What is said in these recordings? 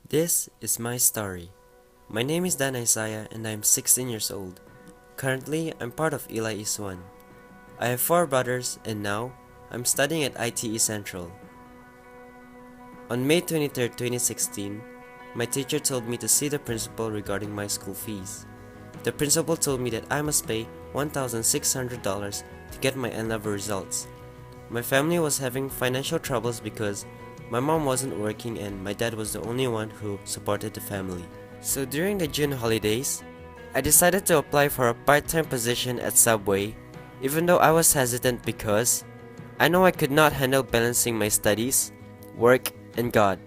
This is my story. My name is Dan Isaiah and I am 16 years old. Currently, I'm part of Eli East 1. I have 4 brothers and now, I'm studying at ITE Central. On May 23, 2016, my teacher told me to see the principal regarding my school fees. The principal told me that I must pay $1,600 to get my N-level results. My family was having financial troubles because my mom wasn't working and my dad was the only one who supported the family. So during the June holidays, I decided to apply for a part-time position at Subway, even though I was hesitant because I know I could not handle balancing my studies, work, and God.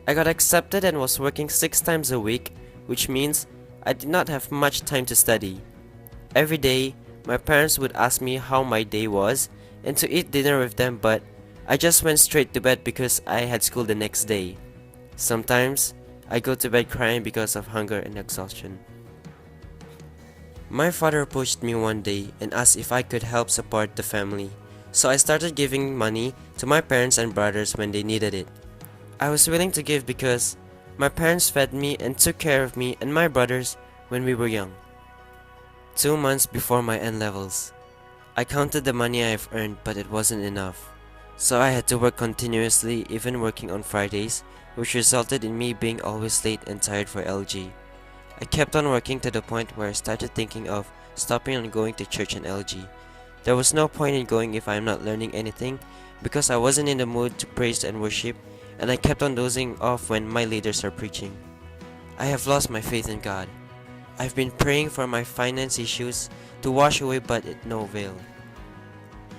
I got accepted and was working 6 times a week, which means I did not have much time to study. Every day, my parents would ask me how my day was and to eat dinner with them, but I just went straight to bed because I had school the next day. Sometimes, I go to bed crying because of hunger and exhaustion. My father pushed me one day and asked if I could help support the family, so I started giving money to my parents and brothers when they needed it. I was willing to give because my parents fed me and took care of me and my brothers when we were young. 2 months before my N-levels, I counted the money I've earned, but it wasn't enough. So I had to work continuously, even working on Fridays, which resulted in me being always late and tired for LG. I kept on working to the point where I started thinking of stopping on going to church in LG. There was no point in going if I am not learning anything, because I wasn't in the mood to praise and worship, and I kept on dozing off when my leaders are preaching. I have lost my faith in God. I've been praying for my finance issues to wash away, but it no avail.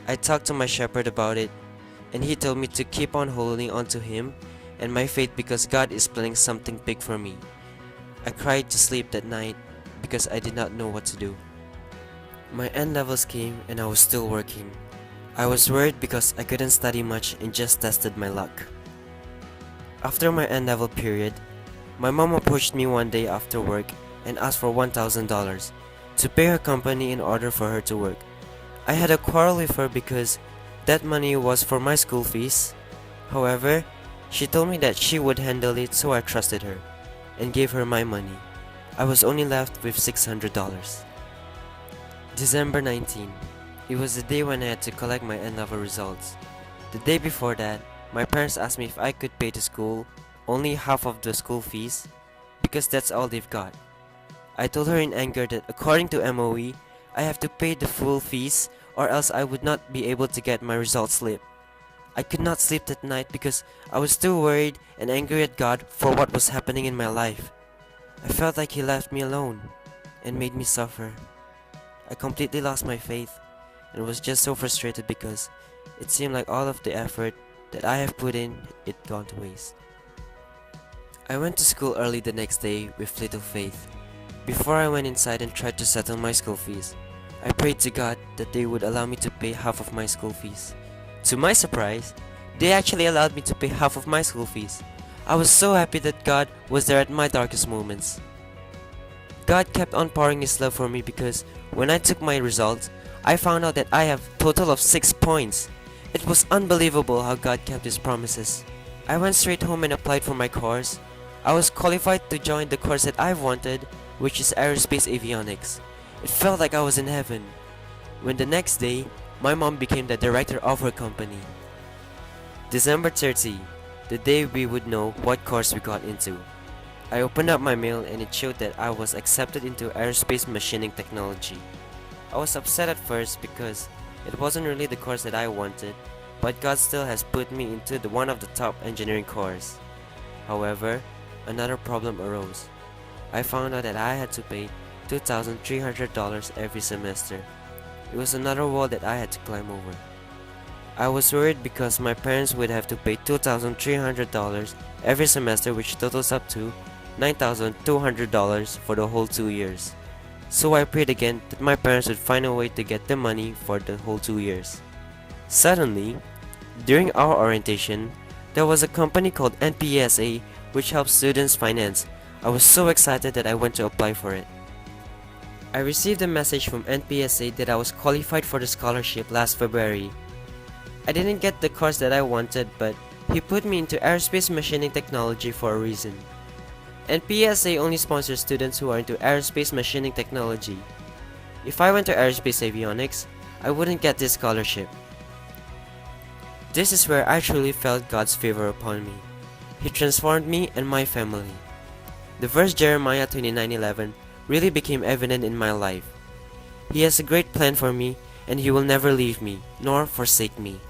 I talked to my shepherd about it, and he told me to keep on holding on to him and my faith because God is planning something big for me. I cried to sleep that night because I did not know what to do. My N-levels came and I was still working. I was worried because I couldn't study much and just tested my luck. After my N-level period, my mom approached me one day after work and asked for $1,000 to pay her company in order for her to work. I had a quarrel with her because that money was for my school fees. However, she told me that she would handle it, so I trusted her and gave her my money. I was only left with $600. December 19. It was the day when I had to collect my N-level results. The day before that, my parents asked me if I could pay the school only half of the school fees because that's all they've got. I told her in anger that according to MOE, I have to pay the full fees or else I would not be able to get my result slip. I could not sleep that night because I was still worried and angry at God for what was happening in my life. I felt like He left me alone and made me suffer. I completely lost my faith and was just so frustrated because it seemed like all of the effort that I have put in it gone to waste. I went to school early the next day with little faith. Before I went inside and tried to settle my school fees, I prayed to God that they would allow me to pay half of my school fees. To my surprise, they actually allowed me to pay half of my school fees. I was so happy that God was there at my darkest moments. God kept on pouring His love for me because when I took my results, I found out that I have a total of 6 points. It was unbelievable how God kept His promises. I went straight home and applied for my course. I was qualified to join the course that I've wanted, which is Aerospace Avionics. It felt like I was in heaven. When the next day, my mom became the director of her company. December 30, the day we would know what course we got into. I opened up my mail and it showed that I was accepted into Aerospace Machining Technology. I was upset at first because it wasn't really the course that I wanted, but God still has put me into one of the top engineering courses. However, another problem arose. I found out that I had to pay $2,300 every semester. It was another wall that I had to climb over. I was worried because my parents would have to pay $2,300 every semester, which totals up to $9,200 for the whole 2 years. So I prayed again that my parents would find a way to get the money for the whole 2 years. Suddenly, during our orientation, there was a company called NPSA which helps students finance. I was so excited that I went to apply for it. I received a message from NPSA that I was qualified for the scholarship last February. I didn't get the course that I wanted, but he put me into aerospace machining technology for a reason. And PSA only sponsors students who are into aerospace machining technology. If I went to aerospace avionics, I wouldn't get this scholarship. This is where I truly felt God's favor upon me. He transformed me and my family. The verse Jeremiah 29:11 really became evident in my life. He has a great plan for me, and He will never leave me, nor forsake me.